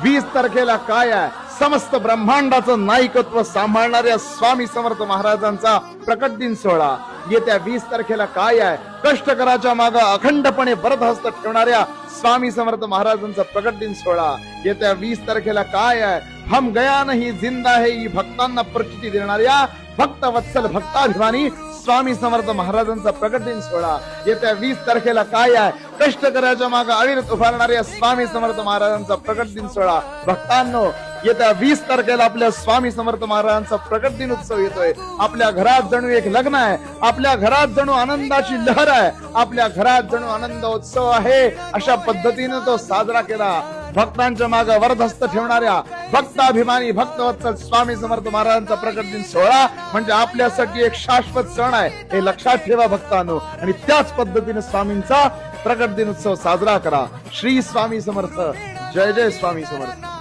20 तारखेला काय आहे, समस्त ब्रह्मांडाचं नायकत्व सांभाळणाऱ्या स्वामी समर्थ महाराजांचा प्रकट दिन सोहळा. येत्या 20 तारखेला काय आहे, कष्टकराच्या मागे अखंडपणे वरदहस्त ठेवणाऱ्या स्वामी समर्थ महाराजांचा प्रकट दिन सोहळा. येत्या 20 तारखेला काय आहे, हम गया नहीं जिंदा है ही भक्तांना प्रचिती देणाऱ्या भक्त वत्सल भक्ताभिमानी स्वामी समर्थ महाराजांचा प्रकट दिन सोहळा. येत्या 20 तारखेला काय आहे, कष्टकऱ्याच्या मागे अविरत उभारणाऱ्या स्वामी समर्थ महाराजांचा प्रकट दिन सोहळा. भक्तांनो, येत्या 20 तारखेला आपल्या स्वामी समर्थ महाराजांचा प्रकट दिन उत्सव येतोय. आपल्या घरात जणू एक लग्न आहे, आपल्या घरात जणू आनंदाची लहर आहे, आपल्या घरात जणू आनंद उत्सव आहे. अशा पद्धतीने तो साजरा केला. भक्तांच्या मागे वरदहस्त ठेवणाऱ्या भक्ताभिमानी भक्तवत्सल स्वामी समर्थ महाराजांचा प्रकट दिन सोहळा म्हणजे आपल्यासाठी एक शाश्वत सण आहे, हे लक्षात ठेवा भक्तांनो. आणि त्याच पद्धतीने स्वामींचा प्रकट दिन उत्सव साजरा करा. श्री स्वामी समर्थ. जय जय स्वामी समर्थ.